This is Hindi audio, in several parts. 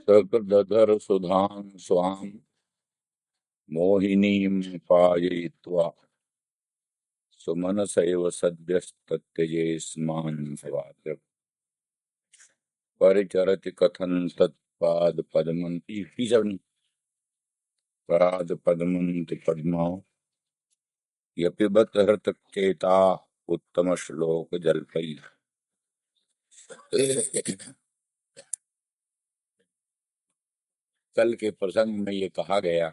सकृदधर सुधां स्वां मोहिनीं पाययित्वा सुमनसैव सद्यस्तत्यजे स्मान् भवाद्र परिचरति कथं तत्पादपद्मन्ति पादपद्मन्ति पद्मौ यपिबत हृतचेता उत्तम श्लोक जल्पै। कल के प्रसंग में ये कहा गया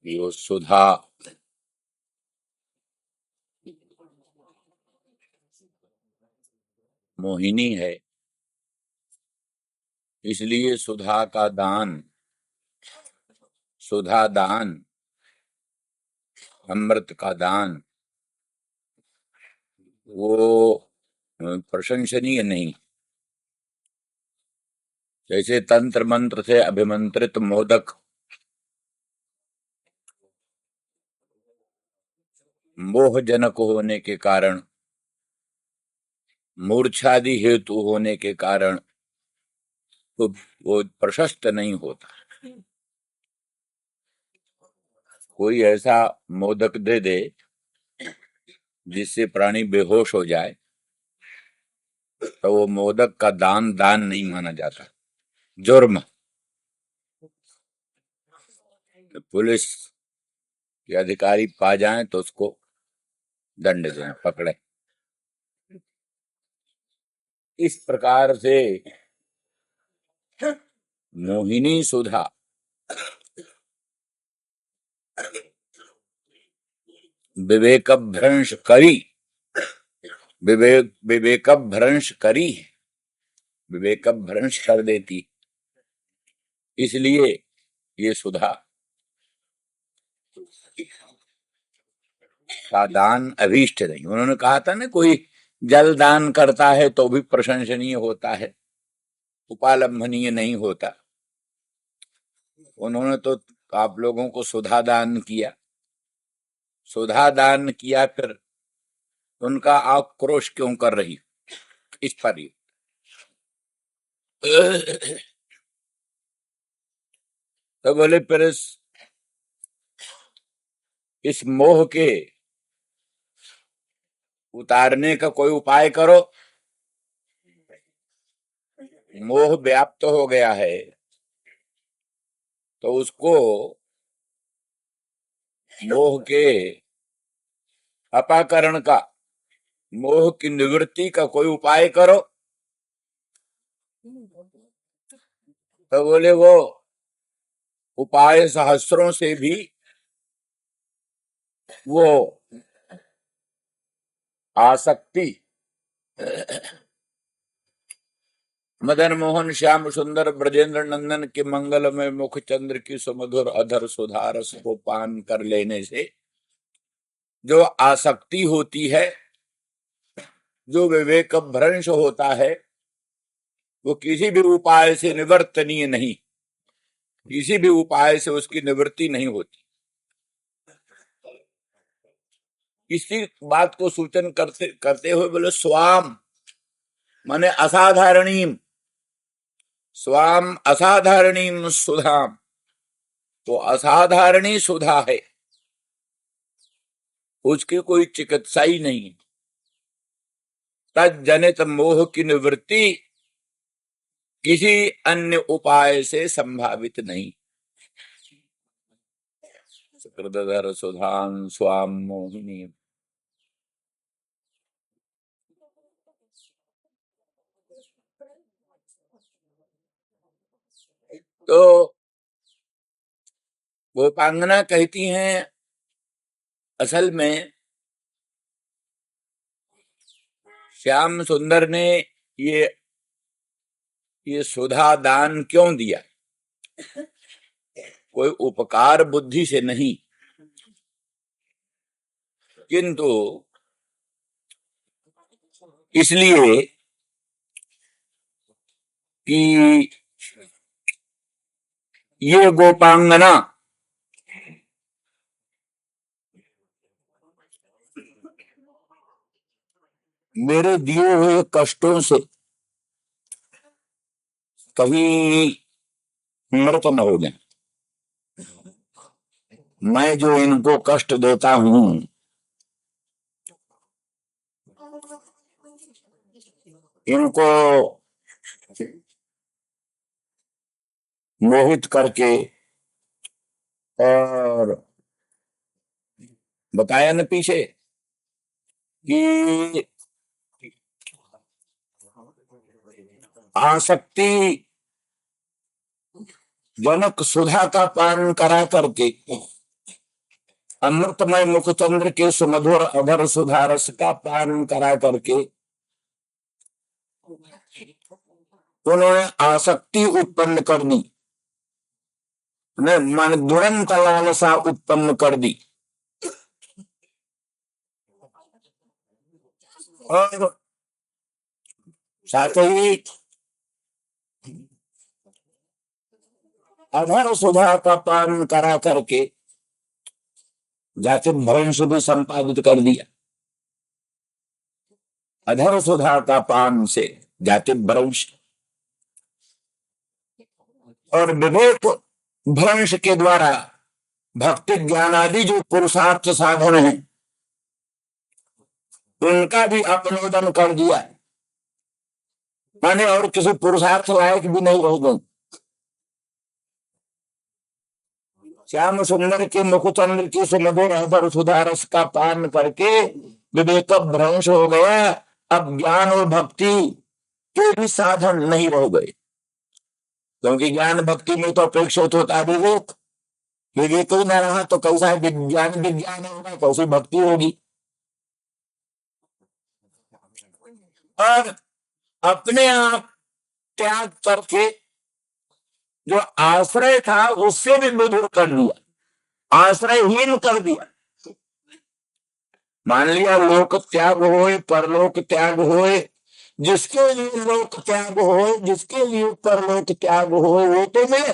कि वो सुधा मोहिनी है, इसलिए सुधा दान, अमृत का दान वो प्रशंसनीय नहीं। जैसे तंत्र मंत्र से अभिमंत्रित मोदक मोहजनक होने के कारण, मूर्छादि हेतु होने के कारण तो वो प्रशस्त नहीं होता। कोई ऐसा मोदक दे दे जिससे प्राणी बेहोश हो जाए तो वो मोदक का दान नहीं माना जाता, जुर्म। तो पुलिस के अधिकारी पा जाएं तो उसको दंड दें, पकड़े। इस प्रकार से मोहिनी सुधा विवेक भ्रंश करी, विवेक भ्रंश करी, विवेक भ्रंश कर देती, इसलिए ये सुधा का दान अभीष्ट नहीं। उन्होंने कहा था ना, कोई जल दान करता है तो भी प्रशंसनीय होता है, उपालंभनीय नहीं होता। उन्होंने तो आप लोगों को सुधा दान किया, सुधा दान किया, फिर उनका आक्रोश क्यों कर रही इस पर ही। तो बोले फिर इस मोह के उतारने का कोई उपाय करो। मोह व्याप्त हो गया है तो उसको, मोह के अपाकरण का, मोह की निवृत्ति का कोई उपाय करो। तो बोले वो उपाय सहस्रों से भी वो आसक्ति, मदन मोहन श्याम सुंदर ब्रजेंद्र नंदन के मंगलमय मुख चंद्र की सुमधुर अधर सुधारस को पान कर लेने से जो आसक्ति होती है, जो विवेक भ्रंश होता है, वो किसी भी उपाय से निवर्तनीय नहीं, किसी भी उपाय से उसकी निवृत्ति नहीं होती। इसी बात को सूचन करते करते हुए बोले स्वाम माने असाधारणीम, स्वाम असाधारणीम सुधाम, तो असाधारणी सुधा है, उसकी कोई चिकित्सा ही नहीं। तज्जनित मोह की निवृत्ति किसी अन्य उपाय से संभावित नहीं। सुकृतधर सुधान स्वाम मोहिनी। तो गोपांगना कहती हैं, असल में श्याम सुंदर ने ये सुधा दान क्यों दिया? कोई उपकार बुद्धि से नहीं, किंतु इसलिए कि ये गोपांगना मेरे दिए हुए कष्टों से कभी मृत न हो जाए। मैं जो इनको कष्ट देता हूं, इनको मोहित करके, और बताया न पीछे कि आसक्ति जनक सुधा का पान करा करके, अमृतमय मुखचंद्र के सुमधुर अधर सुधा रस का पान करा करके उन्होंने आसक्ति उत्पन्न कर दी, मन दुरंत लालसा उत्पन्न कर दी। और साथ ही अधर सुधा का पान करा करके जाति भ्रंश भी संपादित कर दिया। अधर सुधा का पान से जाति भ्रंश और विवेक भ्रंश के द्वारा भक्ति ज्ञान आदि जो पुरुषार्थ साधन है उनका भी अपनोदन कर दिया, माने और किसी पुरुषार्थ लायक भी नहीं रह गए। श्याम सुंदर के मुखचंद्र की सुमधुर अधर सुधा रस का पान करके विवेक भ्रंश हो गया। अब ज्ञान और भक्ति के भी साधन नहीं रह गए, क्योंकि ज्ञान भक्ति में तो अपेक्षित होता है विवेक। विवेक ही न रहा तो कैसा विज्ञान विज्ञान होगा, कैसी भक्ति होगी। और अपने आप त्याग करके जो आश्रय था उससे भी विदुर कर दिया, आश्रयहीन कर दिया। मान लिया लोक त्याग होए, परलोक त्याग होए, जिसके लिए लोक त्याग होए, जिसके लिए परलोक त्याग होए वो तो मिले,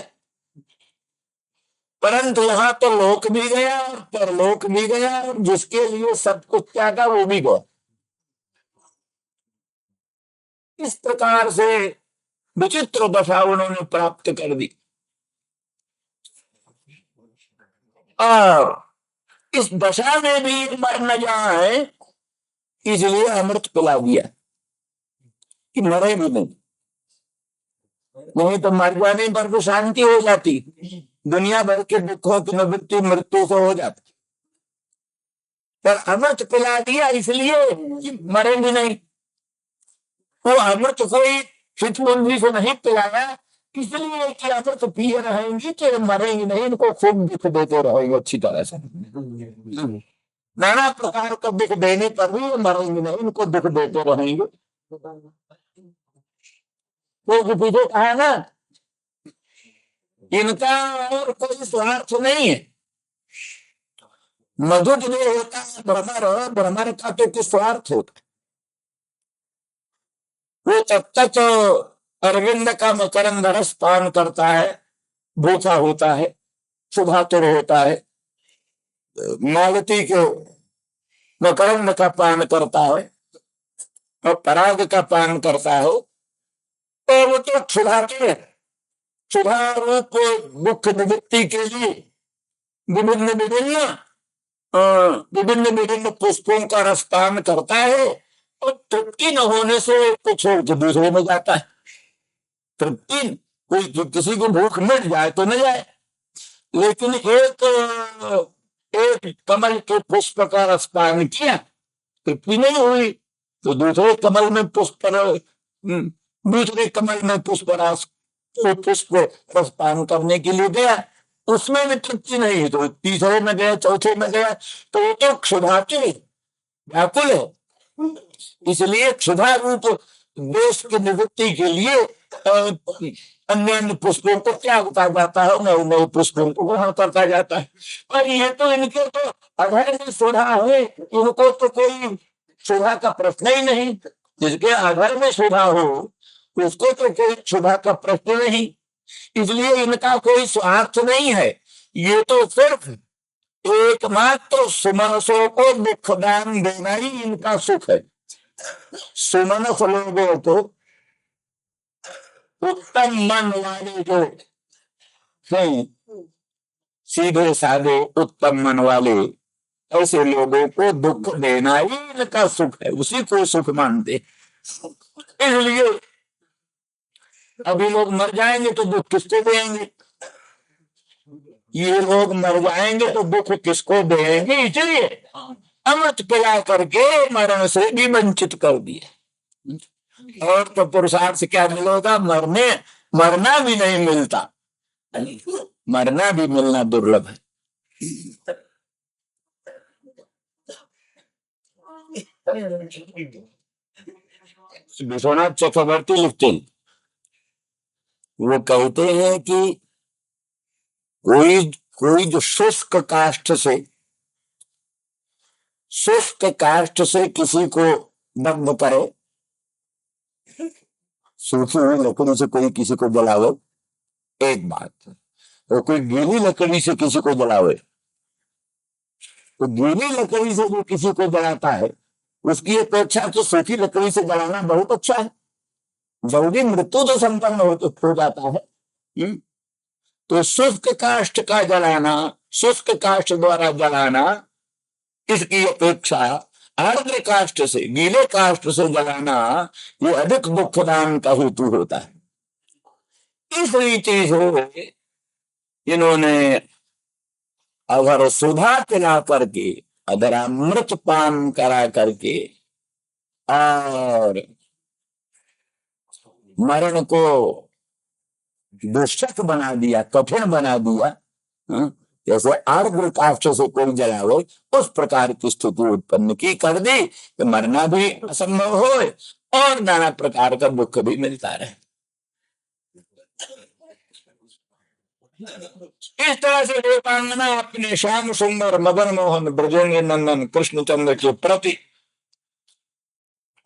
परंतु यहां तो लोक भी गया और परलोक भी गया, और जिसके लिए सब कुछ त्यागा वो भी गया। इस प्रकार से विचित्र दशा उन्होंने प्राप्त कर दी। और इस दशा में भी मर न जाए इसलिए अमृत पिला दिया कि मरे भी नहीं, नहीं तो मर जाने पर तो शांति हो जाती, दुनिया भर के दुखों की निवृत्ति मृत्यु से हो जाती। पर अमृत पिला दिया इसलिए कि मरेंगे नहीं। वो अमृत कोई हितमुंजी से नहीं पिलाया, इसलिए कि अमृत पिए रहेंगे तो मरेंगे नहीं, इनको खूब दुख देते रहेंगे अच्छी तरह से। नाना प्रकार का दुख देने पर भी मरेंगे नहीं, इनको दुख देते रहेंगे। तो पीछे कहा ना, इनका और कोई स्वार्थ नहीं है। मधु जो होता है भ्रमर, भ्रमर का तो कुछ स्वार्थ होता, वो तब तक अरविंद का मकरंद रस पान करता है, भूखा होता है, शुभातुर होता है, मालती के मकरंद का पान करता है और पराग का पान करता है, तो वो तो क्षुधातुर है। क्षुधा रूप दुख निवृत्ति के लिए विभिन्न विभिन्न विभिन्न विभिन्न पुष्पों का रसपान करता है, और तृप्ति न होने से कुछ दूसरे में जाता है। तृप्ति कोई किसी को भूख मिट जाए तो न जाए, लेकिन एक कमल के पुष्प का रसपान किया, तृप्ति नहीं हुई तो दूसरे कमल में दूसरे कमल में पुष्प रसपान करने के लिए गया, उसमें भी तृप्ति नहीं है तो तीसरे में गया, चौथे में गया, तो वो तो क्षुधातुर व्याकुल है। इसलिए क्षुधा रूप देश की निवृत्ति के लिए अन्य अन्य पुष्पों को त्यागता जाता है, नए नए पुष्पों को ग्रहण करता जाता है। और ये तो इनके तो अधर में सुधा है, इनको तो कोई सुधा का प्रश्न ही नहीं। जिसके अधर में सुधा हो उसको तो कोई सुधा का प्रश्न नहीं, इसलिए इनका कोई स्वार्थ नहीं है। ये तो सिर्फ एकमात्र सुमनसों को दुखदान देना ही इनका सुख है। सुमनस लोगों को, उत्तम मन वाले जो हैं, सीधे साधे उत्तम मन वाले, ऐसे लोगों को दुख देना ही इनका सुख है, उसी को सुख मानते। इसलिए अभी लोग मर जाएंगे तो दुख किसको देंगे? ये लोग मर जाएंगे तो दुख किसको देंगे? इसलिए अमृत पिला करके मरण से भी वंचित कर दिए। और तो पुरुषार्थ से क्या मिलेगा? मरना भी नहीं मिलता, मरना भी मिलना दुर्लभ है। विश्वनाथ चक्रवर्ती लिखते हैं, वो कहते हैं कि कोई जो शुष्क काष्ठ से किसी को दग्ध करे, सूखी हुई लकड़ी से कोई किसी को जलावे एक बात, और कोई गीली लकड़ी से किसी को जलावे, तो गीली लकड़ी से जो किसी को जलाता है उसकी अपेक्षा तो सूखी लकड़ी से जलाना बहुत अच्छा है, जल्दी मृत्यु तो संपन्न हो जाता है। तो शुष्क काष्ठ का जलाना, शुष्क काष्ठ द्वारा जलाना, इसकी अपेक्षा आर्द्र काष्ठ से, गीले काष्ठ से जलाना, ये अधिक दुखदान का हेतु होता है। इस रीति से इन्होंने अगर सुधा पिला करके, अगर अमृत पान करा करके और मरण को दुष्ट बना दिया, कठिन बना दिया, जैसे आर्द्र काष्ठ से कोई जलावे, उस प्रकार की स्थिति उत्पन्न की कर दी कि मरना भी असंभव हो और नाना प्रकार का दुख भी मिलता रहे। इस तरह से देवांगना अपने श्याम सुंदर मदन मोहन ब्रजेंद्र नंदन कृष्णचंद्र के प्रति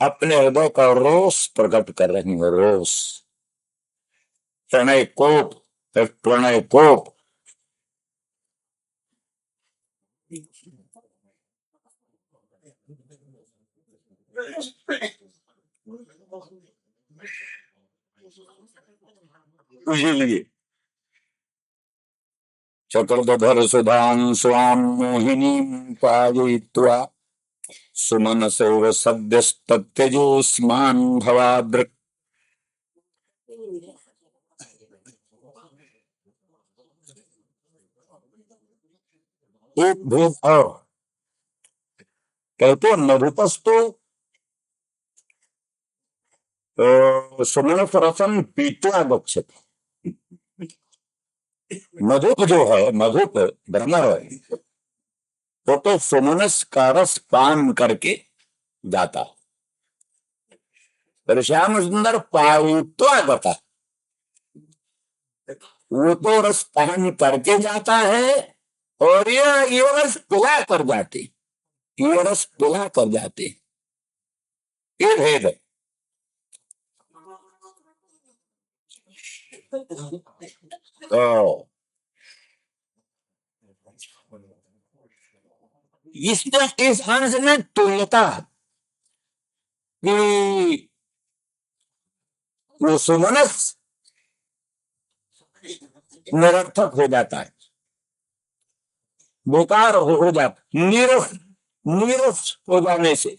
अपने हृदय का रोष प्रकट कर रही है। रोष, प्रणय कोप, प्रणय कोप। इसलिए चक्रधर सुधां स्वाम मोहिनी पायित्वा सुमन सेव सद्यस्तत्यजोस्मान भवादृक्। एक भेद और कहते मधुपस्तु सुमन रसम पीत्वा गच्छति। मधुप जो है, मधुप ब्रह्मर है, तो सुमनस का रस पान करके जाता, पर श्याम सुंदर पायित्वा गता, वो तो रस पान करके जाता है और ये रस पिला कर जाते, ये रस पिला कर जाते, ये भेद है। तो इस अंश में तुल्यता कि वो सुमनस निरर्थक हो जाता है, बेकार हो जाता, नीरस हो जाने से,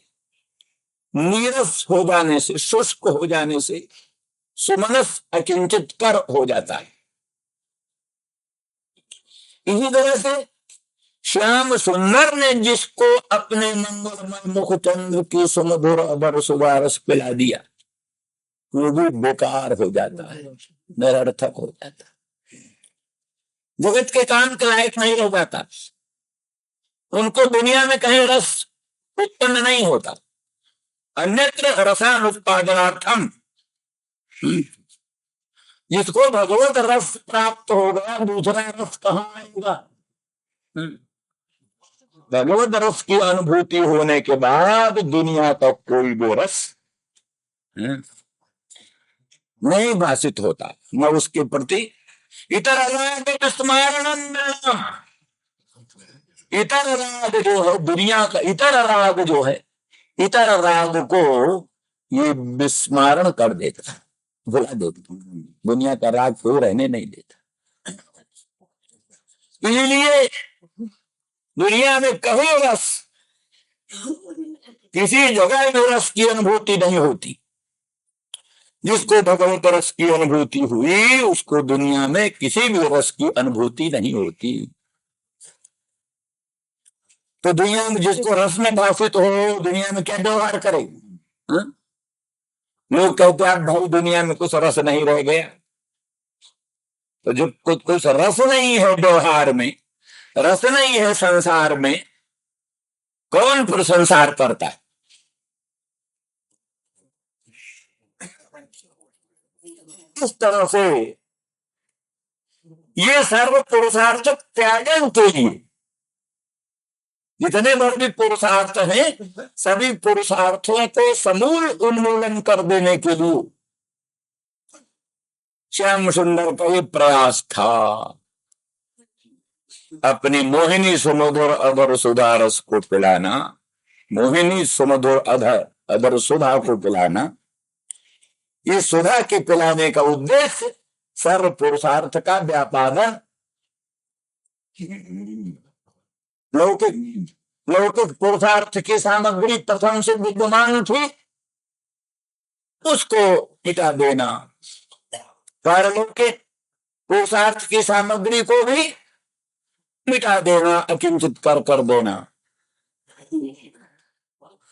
नीरस हो जाने से, शुष्क हो जाने से सुमनस अकिंचित कर हो जाता है। इसी तरह से श्याम सुंदर ने जिसको अपने मंगलमय मुख चंद्र की सुमधुर अबर सुबारस पिला दिया, वो भी बेकार हो जाता है, निरर्थक हो जाता है, जगत के काम के लायक नहीं रह जाता, उनको दुनिया में कहीं रस उत्पन्न नहीं होता। अन्यत्र रसानुत्पादनार्थम, जिसको भगवत रस प्राप्त हो गया, दूसरा रस कहाँ आएगा? भगवत रस की अनुभूति होने के बाद दुनिया का कोई वो रस नहीं भाषित होता, न उसके प्रति इतर राग इतर राग जो है, दुनिया का इतर राग जो है, इतर राग को ये विस्मरण कर देता, भुला देता, दुनिया का राग कोई रहने नहीं देता। इसलिए दुनिया में कहीं रस, किसी जगह में रस की अनुभूति नहीं होती। जिसको भगवत रस की अनुभूति हुई उसको दुनिया में किसी भी रस की अनुभूति नहीं होती। तो दुनिया में जिसको रस में भाषित हो, दुनिया में क्या व्यवहार करे? लोग कहते हैं भाई दुनिया में कुछ रस नहीं रह गया। तो जो कुछ रस नहीं है व्यवहार में, रस नहीं है संसार में, कौन फिर संसार करता है? इस तरह से ये सर्व पुरुषार्थ त्यागन के लिए, जितने भर भी पुरुषार्थ हैं सभी पुरुषार्थों को समूल उन्मूलन कर देने के लिए श्याम सुंदर का ये प्रयास था। अपनी मोहिनी सुमधुर अधर सुधा रस को पिलाना, मोहिनी सुमधुर अधर सुधा को पिलाना, ये सुधा के पिलाने का उद्देश्य सर्व पुरुषार्थ का व्यापारण। लौकिक पुरुषार्थ की सामग्री प्रथम से विद्यमान थी, उसको मिटा देना, पारलौकिक पुरुषार्थ की सामग्री को भी मिटा देना, अकिंचित कर देना,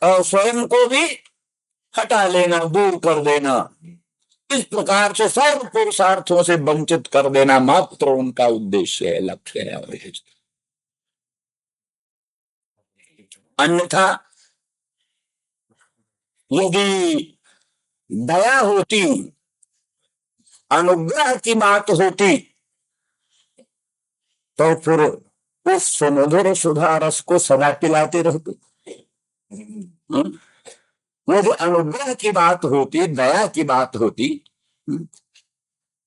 और स्वयं को भी हटा लेना, दूर कर देना। इस प्रकार से सर्व पुरुषार्थों से वंचित कर देना मात्र उनका उद्देश्य है, लक्ष्य है। अन्यथा यदि दया होती, अनुग्रह की बात होती, तो फिर उस सुमधुर सुधा रस को सदा पिलाते रहते। यदि अनुग्रह की बात होती, दया की बात होती,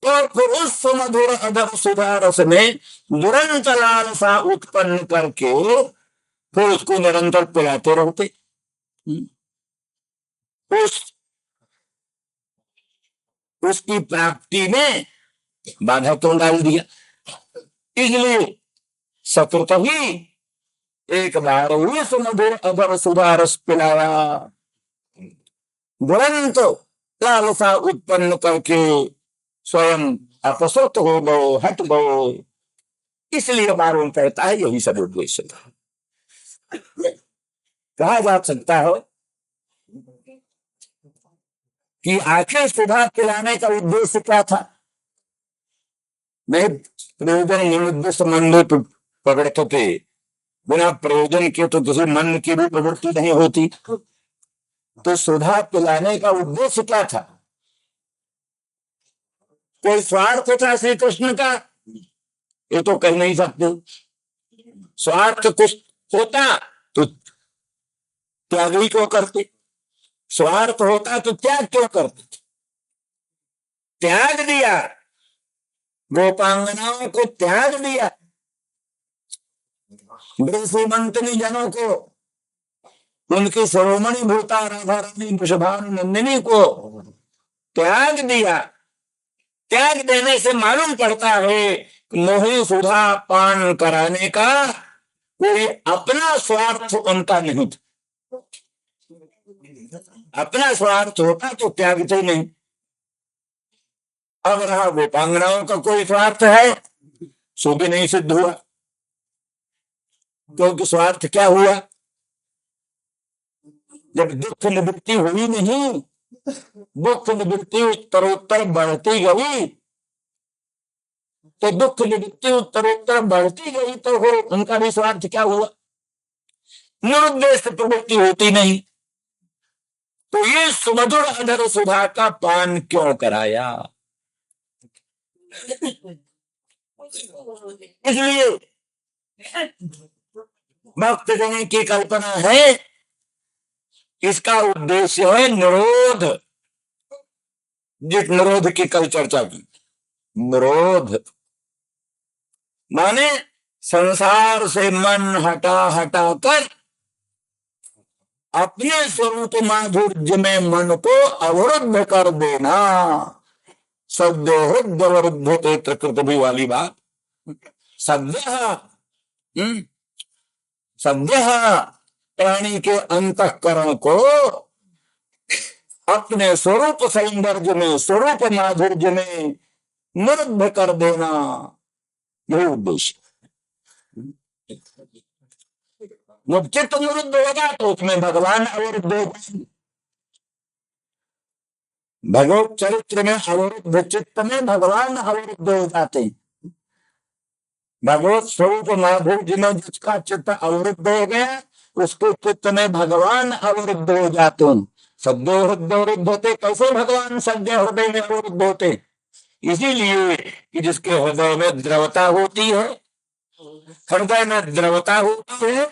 तो फिर उस सुमधुर अधर सुधा रस में दुरंत लालसा उत्पन्न करके फिर उसको निरंतर पिलाते रहते। उसकी प्राप्ति में बाधा तो डाल दिया। इसलिए सकृत ही एक बार उस मधुर अधर सुधा रस पिलाया, दुरंत लालसा उत्पन्न करके स्वयं अपसुत हो गए, हट गए। इसलिए मारून कहता है यही सब उद्देश्य था। कहा जा सकता है कि आखिर सुधा पिलाने का उद्देश्य क्या था? नहीं, प्रयोजन निरुद्देश्य मन पकड़ते थे, बिना प्रयोजन के तो किसी मन की भी प्रवृत्ति नहीं होती। तो सुधा पिलाने का उद्देश्य क्या था? कोई स्वार्थ था श्री कृष्ण का? ये तो कह नहीं सकते। स्वार्थ कुछ होता तो त्याग ही क्यों करते? स्वार्थ होता तो त्याग क्यों करते? त्याग दिया, गोपांगनाओं को त्याग दिया, ब्रह्मंतनी जनों को, उनकी शिरोमणि भूता राधा रानी वृषभानुनंदिनी को त्याग दिया। त्याग देने से मालूम पड़ता है मोही सुधा पान कराने का कोई अपना स्वार्थ उनका नहीं था। अपना स्वार्थ होता तो त्यागते नहीं। अब रहा गोपांगनाओं का कोई स्वार्थ है, सो भी नहीं सिद्ध हुआ। क्योंकि स्वार्थ क्या हुआ? जब दुख निवृत्ति हुई नहीं, दुख निवृत्ति उत्तरोत्तर बढ़ती गई, तो दुख निवृत्ति उत्तरोत्तर बढ़ती गई तो फिर उनका भी स्वार्थ क्या हुआ? निरुद्देश्य प्रवृत्ति होती नहीं। तो ये सुमधुर अधर सुधा का पान क्यों कराया? इसलिए भक्त जन की कल्पना है, इसका उद्देश्य है निरोध। जिस निरोध की कल चर्चा की, निरोध माने संसार से मन हटा हटा कर अपने स्वरूप माधुर्य में मन को अवरुद्ध कर देना। सद्यो हृदय अवरुद्ध कृत भी वाली बात। सद्य सद्य प्राणी के अंतःकरण को अपने स्वरूप सौंदर्य में, स्वरूप माधुर्य में निरुद्ध कर देना, यही उद्देश्य। जब चित्त निरुद्ध होगा तो उसमें भगवान अवरुद्ध हो जाएंगे। भगवत चरित्र में अवरुद्ध चित्त में भगवान अवरुद्ध हो जाते हैं। भगवत स्वरूप माधुर्य में जिसका चित्त अवरुद्ध हो गया उसके चित्त में भगवान अवरुद्ध हो जाते हैं। सद्यो हृदय अवरुद्ध होते, कैसे भगवान सद्य हृदय में अवरुद्ध होते? इसीलिए कि जिसके हृदय में द्रवता होती है, हृदय में द्रवता होती है,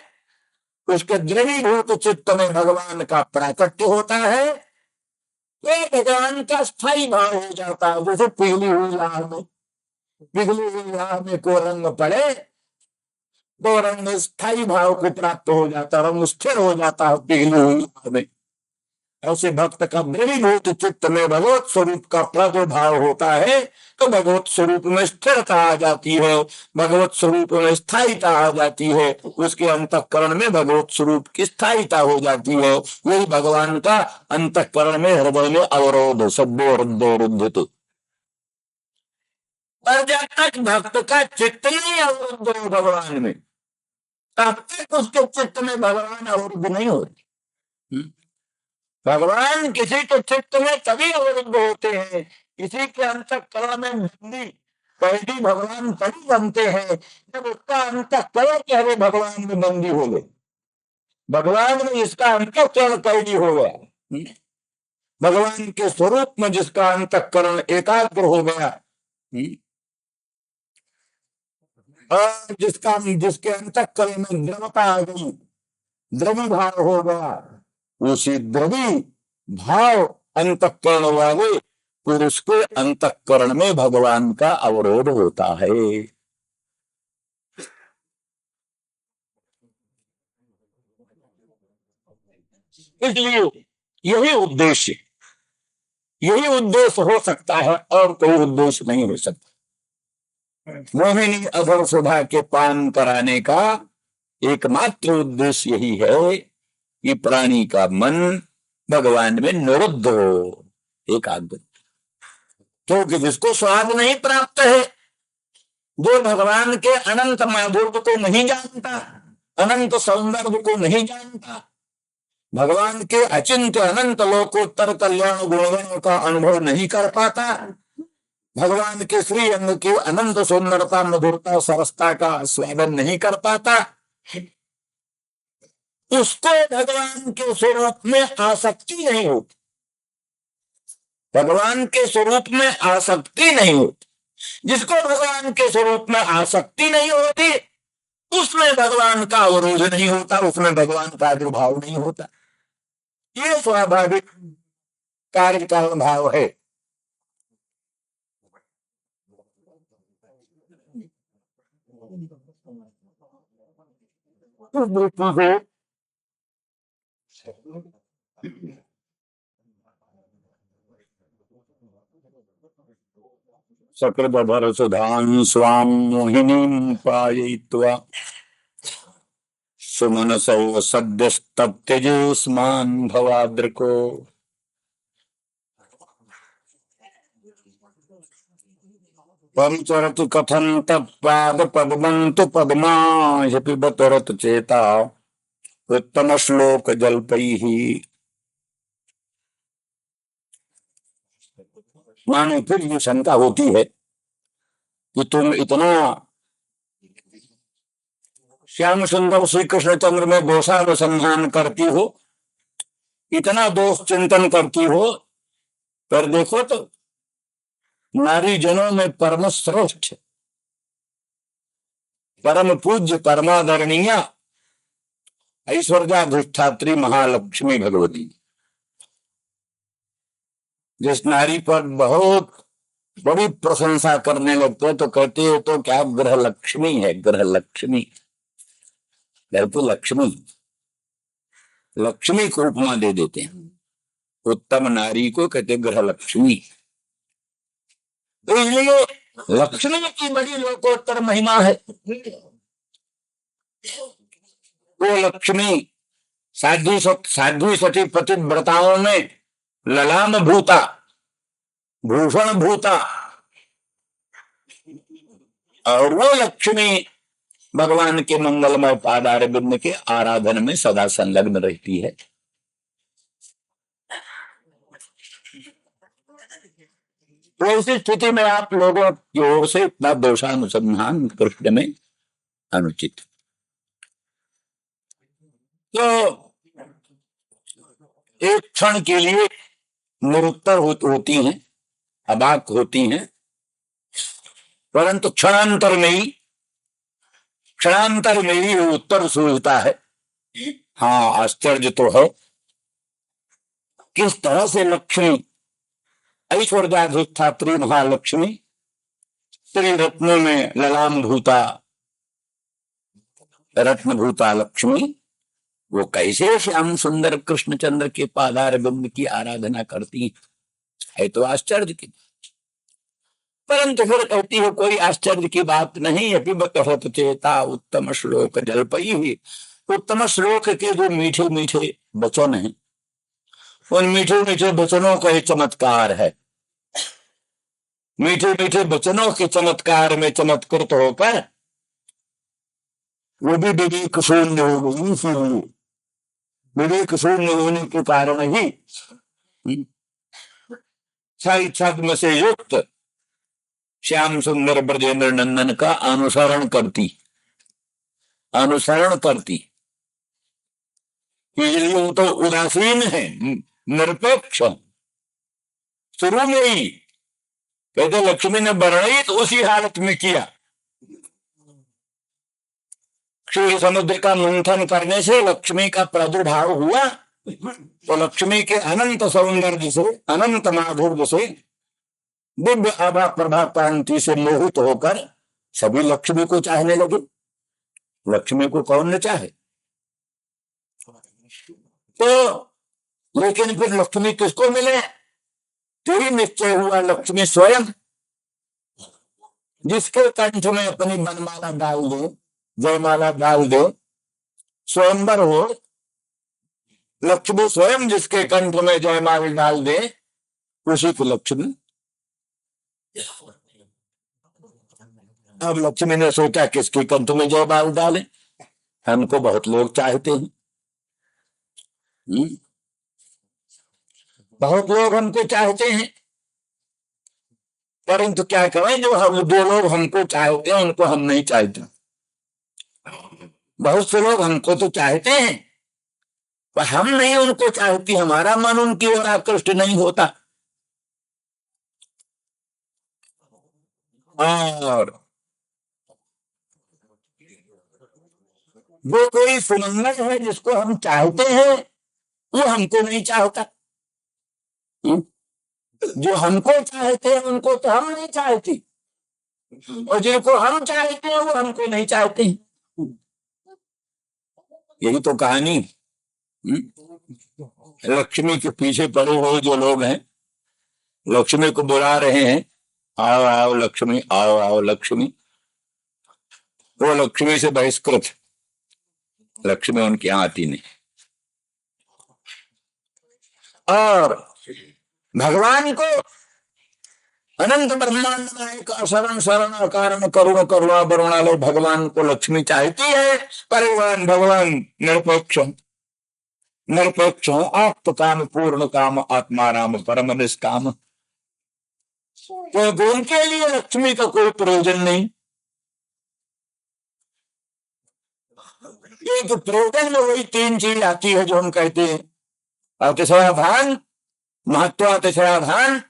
उसके द्रवीभूत चित्त में भगवान का प्राकट्य होता है, ये भगवान का स्थायी भाव हो जाता है। जैसे पिघली हुई लाह में को रंग पड़े तो रंग स्थायी भाव को प्राप्त हो जाता है, रंग स्थिर हो जाता है पिघली हुई लाह में। ऐसे भक्त का द्रवीभूत चित्त में भगवत स्वरूप का प्रादुर्भाव होता है तो भगवत स्वरूप में स्थिरता आ जाती है, भगवत स्वरूप में स्थायीता आ जाती है, उसके अंतःकरण में भगवत स्वरूप की स्थायीता हो जाती है। वही भगवान का अंतःकरण में, हृदय में अवरोध, सद्यो हृदय अवरुद्ध। पर जब तक भक्त का चित्त नहीं अवरुद्ध हो भगवान में, तब तक उसके चित्त में भगवान अवरुद्ध नहीं होते। भगवान किसी के चित्त में तभी अवरुद्ध होते हैं, किसी के अंतःकरण में बंदी कैदी भगवान तभी बनते हैं जब उसका अंतःकरण पहले भगवान में बंदी हो गए, भगवान में जिसका अंतःकरण कैदी हो गया, भगवान के स्वरूप में जिसका अंतःकरण एकाग्र हो गया, और जिसके अंतःकरण में द्रवता आ गई, द्रवी भाव हो गया, उसी द्रवी भाव अंतःकरण वाले पुरुष के अंतःकरण में भगवान का अवरोध होता है। इसलिए यही उद्देश्य हो सकता है, और कोई उद्देश्य नहीं हो सकता। मोहिनी अधर सुधा के पान कराने का एकमात्र उद्देश्य यही है कि प्राणी का मन भगवान में निरुद्ध हो, एकाग्र। क्योंकि जिसको स्वाद नहीं प्राप्त है, जो भगवान के अनंत माधुर्य को नहीं जानता, अनंत सौंदर्य को नहीं जानता, भगवान के अचिंत्य अनंत लोकोत्तर कल्याण गुणगणों का अनुभव नहीं कर पाता, भगवान के श्री अंग की अनंत सुंदरता, मधुरता, सरसता का स्वादन नहीं कर पाता, उसको भगवान के स्वरूप में आसक्ति नहीं होती। भगवान के स्वरूप में आसक्ति नहीं होती। जिसको भगवान के स्वरूप में आसक्ति नहीं होती उसमें भगवान का अवरोध नहीं होता, उसमें भगवान का आविर्भाव नहीं होता। ये स्वाभाविक कार्य का भाव है। उस दृष्टि से सकृदभर सुधां स्वां मोहिनीं पाययित्वा सुमनसौ सद्यस्तप्त्यजेस्मान् भवाद्रिको परिचरतु कथं तत्पाद पद्मन्तु पद्मा पिबत रत चेता उत्तम श्लोक जल्पैः। माने फिर ये शंका होती है कि तुम इतना श्याम सुंदर श्री कृष्णचंद्र में दोषानुसंधान करती हो, इतना दोष चिंतन करती हो, पर देखो तो नारी जनों में परम श्रेष्ठ, परम पूज्य, परमादरणीय ऐश्वर्याधिष्ठात्री महालक्ष्मी भगवती, जिस नारी पर बहुत बड़ी प्रशंसा करने लगते तो कहते हो तो क्या ग्रह लक्ष्मी है, ग्रह लक्ष्मी, घर तो लक्ष्मी। लक्ष्मी को उपमा दे देते हैं। उत्तम नारी को कहते ग्रह लक्ष्मी। तो इसलिए लक्ष्मी की बड़ी लोकोत्तर महिमा है। वो लक्ष्मी साध्वी सती पतिव्रताओं में ललाम भूता, भूषण भूता, और वो लक्ष्मी भगवान के मंगलमय पादार बिंद के आराधन में सदा संलग्न रहती है। तो ऐसी स्थिति में आप लोगों की ओर से इतना दोषानुसंधान कृष्ण में अनुचित। तो एक क्षण के लिए निरुत्तर होती हैं, अबाक होती हैं, परंतु क्षणांतर में ही उत्तर सूझता है। हाँ, आश्चर्य तो है किस तरह से लक्ष्मी ऐश्वर्याधिष्ठात्री महालक्ष्मी त्रिरत्नों में ललाम भूता, रत्न भूता लक्ष्मी वो कैसे श्याम सुंदर कृष्णचंद्र के पादार बिंब की आराधना करती है। तो आश्चर्य की, परंतु फिर कहती है कोई आश्चर्य की बात नहीं। अभी कहत चेता उत्तम श्लोक जलपई हुई। उत्तम श्लोक के जो मीठे मीठे वचन हैं, उन मीठे मीठे वचनों का एक चमत्कार है। मीठे मीठे वचनों के चमत्कार में चमत्कृत होकर वो भी विवेक शून्य हो गई। इसलिए विवेक शून्य होने के कारण ही छद्म से युक्त श्याम सुंदर ब्रजेंद्र नंदन का अनुसरण करती। इसलिए वो तो उदासीन है, निरपेक्ष। शुरू में ही कहते लक्ष्मी ने वर्णित उसी हालत में किया। क्षीर समुद्र का मंथन करने से लक्ष्मी का प्रादुर्भाव हुआ, तो लक्ष्मी के अनंत सौंदर्य से, अनंत माधुर्य से, दिव्य आभा प्रभा कांति से मोहित होकर सभी लक्ष्मी को चाहने लगे। लक्ष्मी को कौन न चाहे। तो लेकिन फिर लक्ष्मी किसको मिले? तेरी निश्चय हुआ लक्ष्मी स्वयं, जिसके कंठ में अपनी बनमाला डाल दे, जयमाला डाल दे, स्वयंवर हो। लक्ष्मी स्वयं जिसके कंठ में जयमाला डाल दे, उसी को लक्ष्मी। अब लक्ष्मी ने सोचा किसके कंठ में जयमाला डाले, हमको बहुत लोग चाहते हैं। बहुत लोग हमको चाहते हैं, परंतु क्या करें, जो दो लोग हमको चाहते हैं उनको हम नहीं चाहते। बहुत से लोग हमको तो चाहते हैं पर हम नहीं उनको चाहती, हमारा मन उनकी ओर आकृष्ट नहीं होता। और वो कोई सुमंगल है जिसको हम चाहते हैं, वो हमको नहीं चाहता। जो हमको चाहते हैं उनको तो हम नहीं चाहती, और जिनको हम चाहते हैं वो हमको नहीं चाहते। यही तो कहानी। लक्ष्मी के पीछे पड़े हुए जो लोग हैं, लक्ष्मी को बुला रहे हैं, आओ आओ लक्ष्मी, आओ आओ लक्ष्मी। वो लक्ष्मी से बहिष्कृत, लक्ष्मी उनके यहाँ आती नहीं। और भगवान को अनंत ब्रह्मांड नायक अशरण शरण अकारण करुण करुणा वरुणालय भगवान को लक्ष्मी चाहती है, पर भगवान निरपेक्ष आप्त काम पूर्ण काम आत्मा राम परम निष्काम। तो उनके लिए लक्ष्मी का कोई प्रयोजन नहीं। एक प्रयोजन में वही तीन चीज आती है जो हम कहते हैं, अतिशयाभान, महत्वातिशयाभान,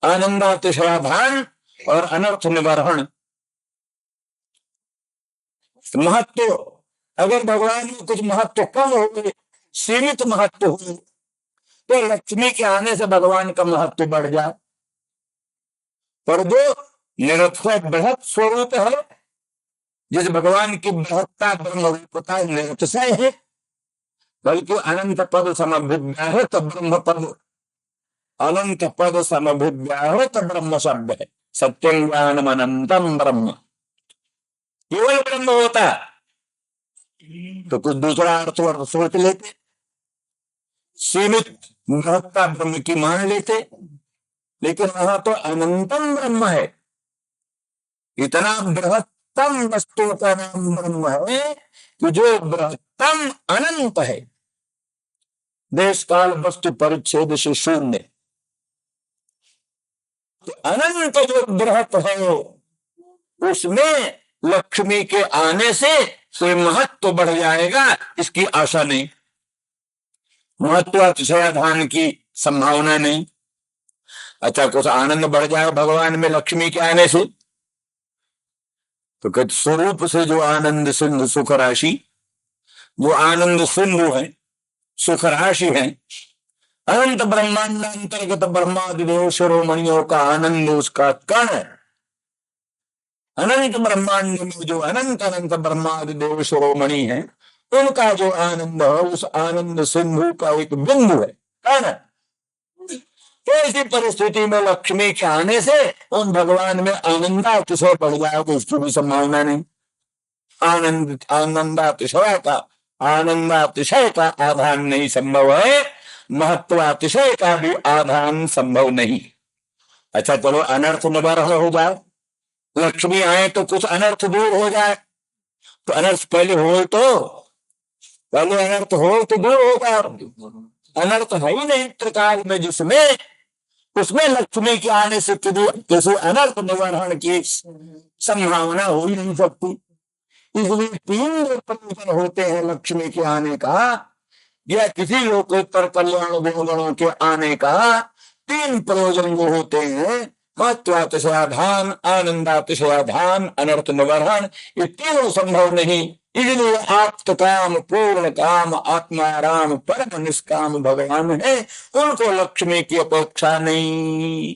आनंदातिशयाभान और अनर्थ निवारण। महत्व, अगर भगवान में कुछ महत्व कम हो गए, सीमित महत्व हो, तो लक्ष्मी के आने से भगवान का महत्व बढ़ जाए। पर जो निरक्षय बृहत स्वरूप है, जिस भगवान की बृहत्ता ब्रह्मरूपता निरक्षय है, बल्कि अनंत पद समभिव्याह तो ब्रह्म पद, अनंत पद समभिव्याह तो ब्रह्म शब्द है। सत्यम ज्ञानम अनंतम ब्रह्म, केवल ब्रह्म होता तो कुछ दूसरा अर्थ सोच लेते, सीमित महत्ता ब्रह्म की मान लेते, लेकिन वहां तो अनंतम ब्रह्म है। इतना बृहत्तम वस्तु का नाम ब्रह्म है कि जो बृहत्तम अनंत है, देश काल वस्तु परिच्छेद से शून्य। तो अनंत जो बृहत है उसमें लक्ष्मी के आने से कोई महत्व बढ़ जाएगा, इसकी आशा नहीं, महत्वातिशयाधान की संभावना नहीं। अच्छा, कुछ आनंद बढ़ जाए भगवान में लक्ष्मी के आने से, तो कहते स्वरूप से जो आनंद सिंधु सुख राशि, जो आनंद सिंधु है, सुख राशि है, अनंत ब्रह्मांड अंतर्गत ब्रह्मादिदेव शिरोमणियों का आनंद उसका कण है। अनंत ब्रह्मांड में जो अनंत अनंत ब्रह्मादिदेव शिरोमणि है, उनका जो आनंद है उस आनंद सिंधु का एक बिंदु है, कण है। ऐसी परिस्थिति में लक्ष्मी के आने से उन भगवान में आनंदातिशय बढ़ जाएगा, उसकी भी संभावना नहीं। आनंदातिशय का आधान नहीं संभव है, महत्वातिशय का भी आधान संभव नहीं। अच्छा चलो, अनर्थ निवारण हो जाए, लक्ष्मी आए तो कुछ अनर्थ दूर हो जाए, तो अनर्थ पहले हो तो अनर्थ हो तो दूर होगा। अनर्थ है ही नहीं त्रिकाल में, जिसमें उसमें लक्ष्मी के आने से किसी अनर्थ निवारण की संभावना हो ही नहीं सकती। इसलिए तीन जो प्रयोजन होते हैं लक्ष्मी के आने का, या किसी लोकोत्तर कल्याण गुणगणों के आने का, तीन प्रयोजन जो होते हैं, महत्वातिशयाधान, आनंदातिशयाधान, अनर्थ निवारण, ये तीनों संभव नहीं। इसलिए आप्त काम, पूर्ण काम, आत्माराम, परम निष्काम भगवान है, उनको लक्ष्मी की अपेक्षा नहीं,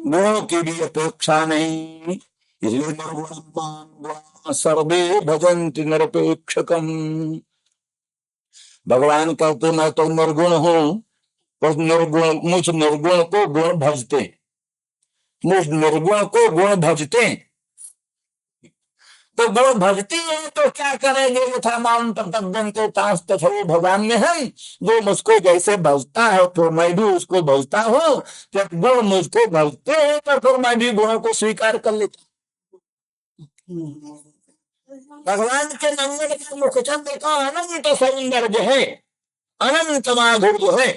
गुणों की भी अपेक्षा नहीं। इसलिए निर्गुण सर्वे भजन्ति निरपेक्षकम, भगवान कहते मैं तो निर्गुण हूं, पर निर्गुण मुझ निर्गुण को गुण भजते, मुझ निर्गुण को गुण भजते। तो गुण भजती है तो क्या करेंगे, यथा माम तत्वंते तांस तथो भगवान में हम, जो मुझको जैसे भजता है तो मैं भी उसको भजता हूँ। जब गुण मुझको भजते हैं तो फिर मैं भी गुणों को स्वीकार कर लेता। भगवान के मंगल का मुखचंद्र का अनंत सौंदर्य है, अनंत माधुर्य है,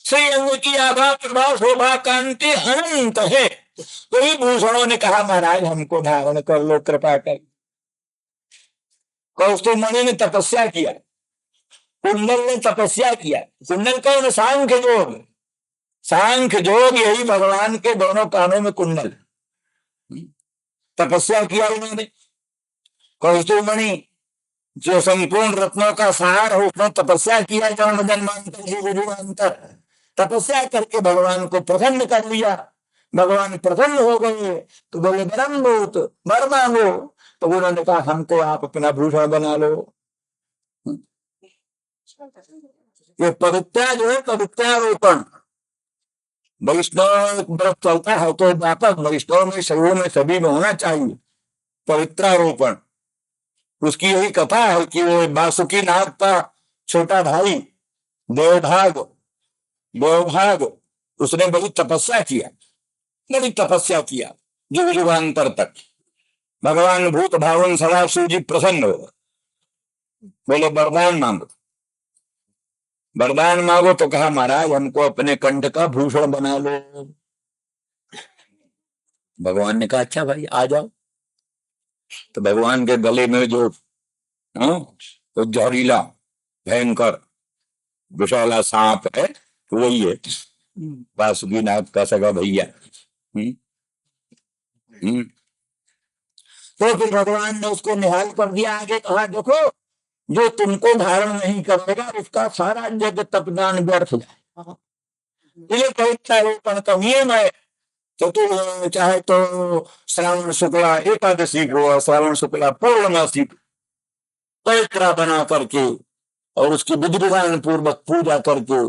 श्री अंग की आभा प्रभा शोभा कांति अनंत है। तो ही भूषणों ने कहा महाराज हमको धारण कर लो कृपा कर। कौस्तुभमणि ने तपस्या किया, कुंडल ने तपस्या किया। कुंडल कौन? सांख्य योग, सांख्य योग यही भगवान के दोनों कानों में कुंडल। तपस्या किया उन्होंने। कौस्तुभमणि जो संपूर्ण रत्नों का सार है, उसने तपस्या किया, जन्म जन्मांतर तपस्या करके भगवान को प्रसन्न कर लिया। भगवान प्रसन्न हो गए तो बोले बरम भूत वर मांगो, तो उन्होंने कहा हमको आप अपना भूषण बना लो। ये पवित्रता जो है, पवित्रारोपण, वैष्णव व्रत चलता है तो व्यापक वैष्णव में शरीर में सभी में होना चाहिए पवित्रारोपण। उसकी यही कथा है कि वो वासुकी नाग का छोटा भाई देवभाग, उसने बड़ी तपस्या किया, बड़ी तपस्या किया युग युगांतर तक। भगवान भूत भावन सदाशिव जी प्रसन्न हो, बोले वरदान मांगो। वरदान मांगो तो कहा महाराज हमको अपने कंठ का भूषण बना लो। भगवान ने कहा अच्छा भाई आ जाओ। तो भगवान के गले में जो तो जहरीला भयंकर विशाला सांप है, तो वही है वासुकी नाग का सगा भैया। तो फिर भगवान ने उसको निहाल कर दिया। आगे कहा देखो जो तुमको धारण नहीं करेगा उसका सारा जग तपदान व्यर्थ जाए। इसलिए पवित्रारोपण का नियम है। तो तू चाहे तो श्रावण शुक्ला एकादशी को, श्रावण शुक्ला पूर्णमासी पवित्रा बना करके और उसकी विधि विधान पूर्वक पूजा करके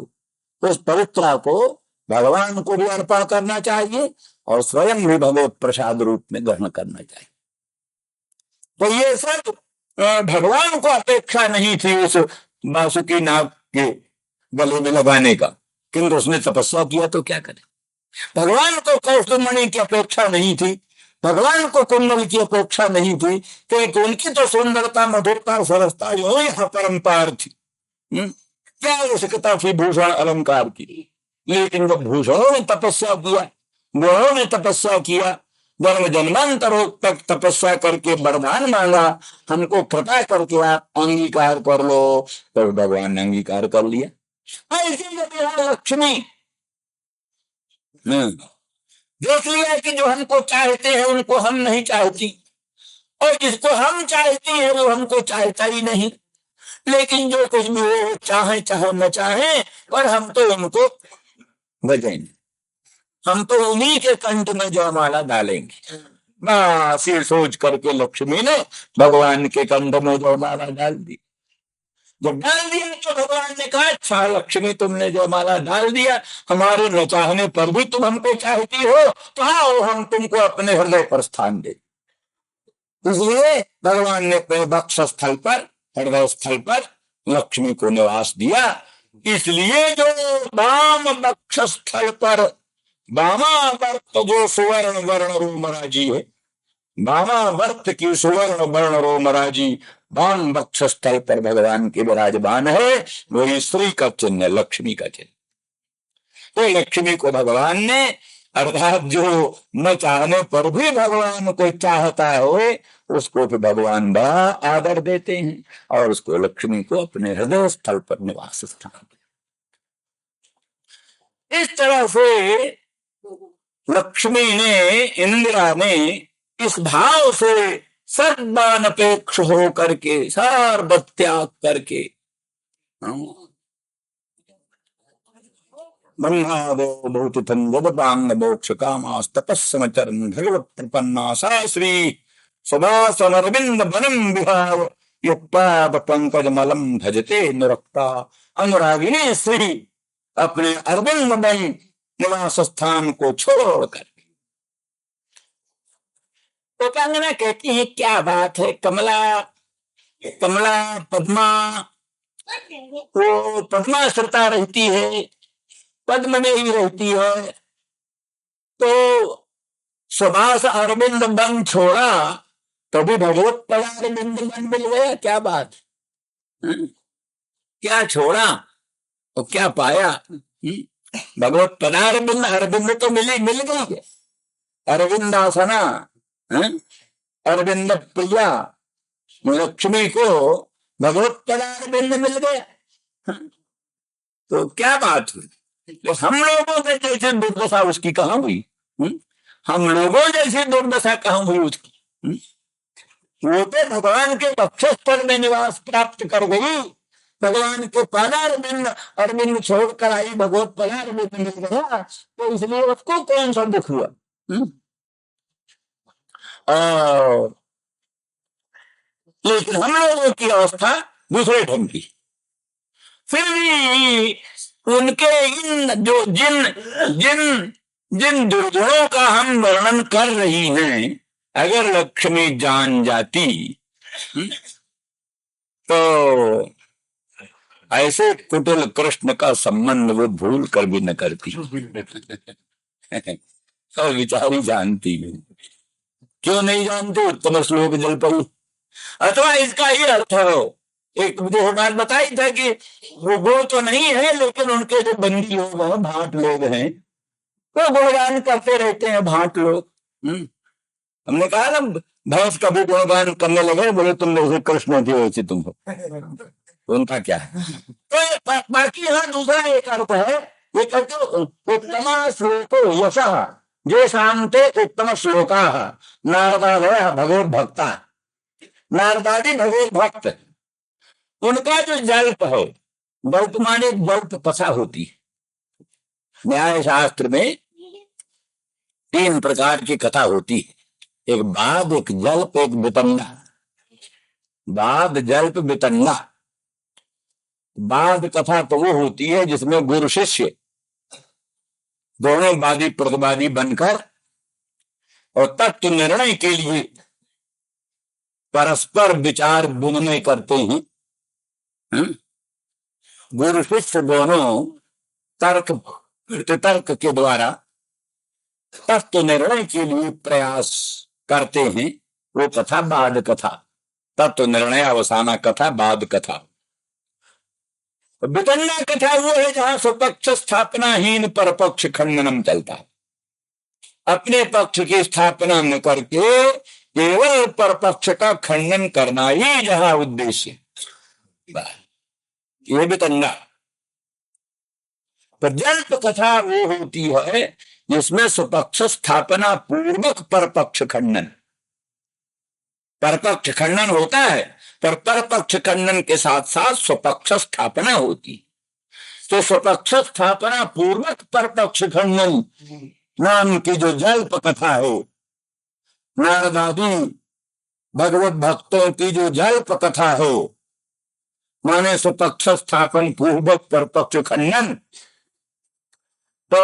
उस पवित्रा को भगवान को भी अर्पण करना चाहिए और स्वयं भी भगवत प्रसाद रूप में ग्रहण करना चाहिए। तो ये सब भगवान को अपेक्षा नहीं थी उस बासुकी नाग के गले में लगाने का, किंतु उसने तपस्या किया तो क्या करे। भगवान को कौस्तुभमणि की अपेक्षा नहीं थी, भगवान को कुंडल की अपेक्षा नहीं थी, क्योंकि उनकी तो सुंदरता, मधुरता, सरसता जो यह परंपार थी। क्या आवश्यकता थी भूषण अलंकार की। लेकिन जब भूषणों ने तपस्या किया, गुणों ने तपस्या किया, जन्म जन्मांतरों तक तपस्या करके वरदान मांगा, हमको कृपा करके आप अंगीकार कर लो, तो भगवान ने अंगीकार कर लिया। ऐसी लक्ष्मी देख लिया कि जो हमको चाहते हैं उनको हम नहीं चाहती, और जिसको हम चाहती हैं वो हमको चाहता ही नहीं। लेकिन जो कुछ भी हो, चाहे चाहे न चाहे, पर हम तो उनको भजेंगे, हम तो उन्हीं के कंठ में जयमाला डालेंगे। बस ये सोच करके लक्ष्मी ने भगवान के कंठ में जयमाला डाल दी। जब डाल दिया तो भगवान ने कहा, अच्छा लक्ष्मी तुमने जयमाला डाल दिया, हमारे न चाहने पर भी तुम हमको चाहती हो, तो आओ हम तुमको अपने हृदय पर स्थान दे। इसलिए भगवान ने अपने वक्ष स्थल पर, हृदय स्थल पर लक्ष्मी को निवास दिया। इसलिए जो वाम वक्ष स्थल पर वामावर्त जो सुवर्ण वर्ण रोमराजी है, वामावर्त की सुवर्ण वर्ण रोमराजी वाम वक्ष स्थल पर भगवान के विराजमान है, वही श्री का चिन्ह, लक्ष्मी का चिन्ह। तो लक्ष्मी को भगवान ने, अर्थात जो न चाहने पर भी भगवान को चाहता हो, उसको भी भगवान बड़ा आदर देते हैं और उसको लक्ष्मी को अपने हृदय स्थल पर निवास स्थान। इस तरह से लक्ष्मी ने, इंदिरा ने इस भाव से सर्वानपेक्ष हो करके, सर्व त्याग करके, ब्रह्मादो भूतिथं जगदांग मोक्ष कामास तपस्समचरन् भगवत प्रपन्ना सा श्री सुभासनरविंद वनम विहार युक्ताब पंकज मलम भजते नुरक्ता। अनुरागिनी श्री अपने अरविंद वन निवास स्थान को छोड़कर, तो कंगना कहती है क्या बात है, कमला कमला पद्मा वो पद्माश्रिता रहती है, पद्म में ही रहती है, तो सुभाष अरविंद वन छोड़ा तो भी भगवत पदारविंद वन मिल गया, क्या बात। क्या छोड़ा और क्या पाया। भगवत पदारविंद, अरविंद तो मिल गई, अरविंदासना, अरविंद प्रिया लक्ष्मी को भगवत पदारविंद मिल गया, तो क्या बात हुई। तो हम लोगों के जैसे दुर्दशा उसकी कहां हुई, हम लोगों जैसी दुर्दशा कहां हुई उसकी। वो तो भगवान के वक्षस्थल में निवास प्राप्त कर गई, भगवान के पदारविंद अरविंद छोड़कर आई, भगवत पदारविंद मिल गया, तो इसलिए उसको कौन सा दुख हुआ। लेकिन हम लोगों की अवस्था दूसरे ढंग की। फिर भी उनके इन जो जिन जिन जिन दुर्गुणों का हम वर्णन कर रही हैं, अगर लक्ष्मी जान जाती तो ऐसे कुटिल कृष्ण का संबंध वो भूल कर भी न करती। तो विचारी जानती है, क्यों नहीं जानती, उत्तम श्लोक जल पई। अथवा इसका ही अर्थ हो, एक मुझे बात बताई था कि वो तो नहीं है, लेकिन उनके जो बंदी लोग हैं, भाट लोग हैं, वो गुणगान करते रहते हैं, भाट लोग। हमने कहा ना, भैंस का भी गुणगान करने लगे, बोले तुम जैसे कृष्ण थे वैसे तुम हो, तो उनका क्या है। तो बाकी यहाँ दूसरा एक अर्थ है, ये कहते उत्तम श्लोको यशः जे शांते उत्तम श्लोका नारदादय भगवत भक्ता। नारदादी भगवत भक्त, उनका जो जल्प है, जल्प माने जल्प कथा होती है। न्याय शास्त्र में 3 प्रकार की कथा होती है, एक बाद, एक जल्प, एक वितंगा। बाद, जल्प, वितंगा। बाद कथा तो वो होती है जिसमें गुरु शिष्य दोनों वादी प्रतिवादी बनकर और तत्व निर्णय के लिए परस्पर विचार विनिमय करते हैं। गुरु शिष्य दोनों तर्क प्रतितर्क के द्वारा तत्व निर्णय के लिए प्रयास करते हैं। वो कथा बाद कथा, तत्व निर्णय अवसाना कथा बाद कथा। वितंडा कथा वो है जहां स्वपक्ष स्थापनाहीन परपक्ष खंडनम चलता है। अपने पक्ष की स्थापना न करके केवल परपक्ष का खंडन करना ही जहां उद्देश्य, ये वितंडा। प्रजल्प कथा वो होती है जिसमें स्वपक्ष स्थापना पूर्वक परपक्ष खंडन, परपक्ष खंडन होता है पर परपक्ष खंडन के साथ साथ स्वपक्ष स्थापना होती। तो स्वपक्ष स्थापना पूर्वक परपक्ष खंडन नाम की जो जल्प कथा है, नारद आदि भगवत भक्तों की जो जल्प कथा है, माने स्वपक्ष स्थापन पूर्वक परपक्ष खंडन, तो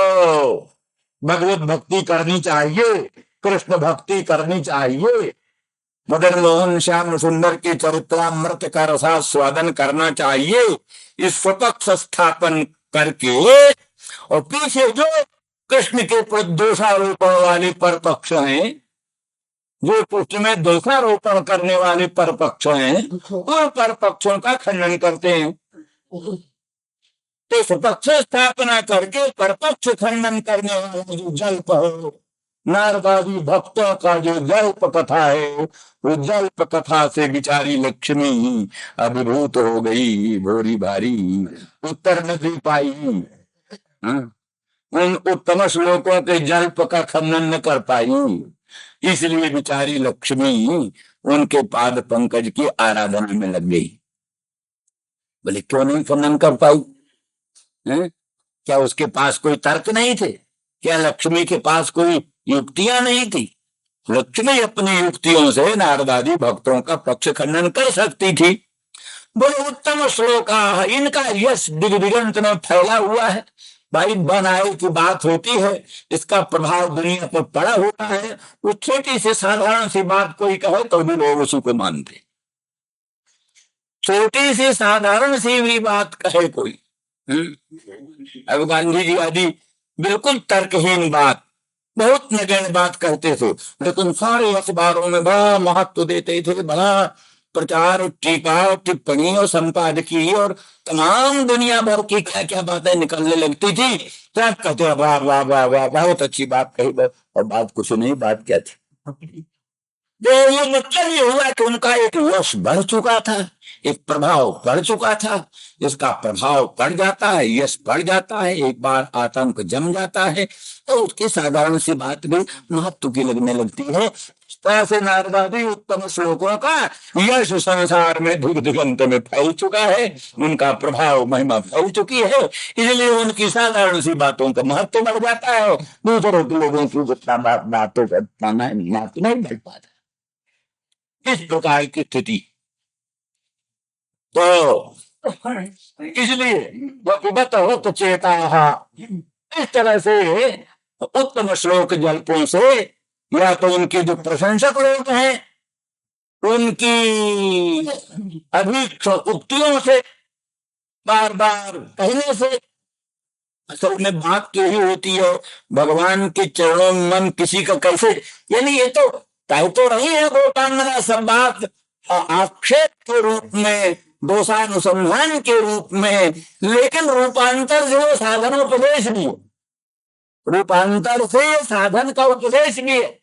भगवत भक्ति करनी चाहिए, कृष्ण भक्ति करनी चाहिए, मदन मोहन श्याम सुंदर के चरित्रामृत का रसास्वादन करना चाहिए। इस स्वपक्ष स्थापन करके और पीछे जो कृष्ण के दोषारोपण वाले परपक्ष हैं, जो कृष्ण में दोषारोपण करने वाले परपक्ष हैं, उन परपक्षों का खंडन करते हैं। तो स्वपक्ष स्थापना करके परपक्ष खंडन करने वाला जो जल्प है, नारदादी भक्तों का जो जल्प कथा है, वो जल्प कथा से बिचारी लक्ष्मी अभिभूत हो गई, भोरी भारी उत्तर न दे पाई। उन उत्तम श्लोकों के जल्प का खंडन न कर पाई, इसलिए बिचारी लक्ष्मी उनके पाद पंकज की आराधना में लग गई। बोले क्यों नहीं खंडन कर पाई? क्या उसके पास कोई तर्क नहीं थे? क्या लक्ष्मी के पास कोई युक्तियां नहीं थी? लक्ष्मी अपनी युक्तियों से नारदादी भक्तों का पक्ष खंडन कर सकती थी। बोले उत्तम श्लोक इनका यश दिग्दिगंत में फैला हुआ है। भाई बनाए की बात होती है, इसका प्रभाव दुनिया पर पड़ा हुआ है। वो छोटी सी साधारण सी बात कोई कहे तो भी लोग उसी को मानते। छोटी सी साधारण सी भी बात कहे कोई, अब गांधी जी आदि बिल्कुल तर्कहीन बात, बहुत नगण्य बात कहते थे, लेकिन सारे अखबारों में बड़ा महत्व देते थे, बड़ा प्रचार टीका टिप्पणी और संपादकीय और तमाम दुनिया भर की क्या क्या बातें निकलने लगती थी। सब कहते वाह वाह वाह वाह, बहुत अच्छी बात कही। और बात कुछ नहीं, बात क्या थी? जो ये मतलब ये हुआ कि उनका एक यश बढ़ चुका था, एक प्रभाव बढ़ चुका था। इसका प्रभाव बढ़ जाता है, यश बढ़ जाता है, एक बार आतंक जम जाता है तो उसकी साधारण सी बात भी महत्व की लगने लगती है। ऐसे नारदादी उत्तम श्लोकों का यश संसार में धूप दिगंत में फैल चुका है, उनका प्रभाव महिमा फैल चुकी है, इसलिए उनकी साधारण सी बातों का महत्व बढ़ जाता है। दूसरों के लोगों की जितना बातों का महत्व नहीं बढ़ पाता। इस प्रकार की स्थिति, तो इसलिए तो चेता इस तरह से उत्तम श्लोक जल्पों से या तो उनके जो प्रशंसक लोग हैं उनकी अधिक उक्तियों से बार बार कहने से, असल में बात तो ही होती है भगवान के चरणों में मन किसी का कैसे, यानी ये तो तय तो नहीं है गोपांगना संवाद आक्षेप के रूप में, दोषानुसंधान के रूप में, लेकिन रूपांतर से साधनोपदेश भी, रूपांतर से साधन का उपदेश भी है।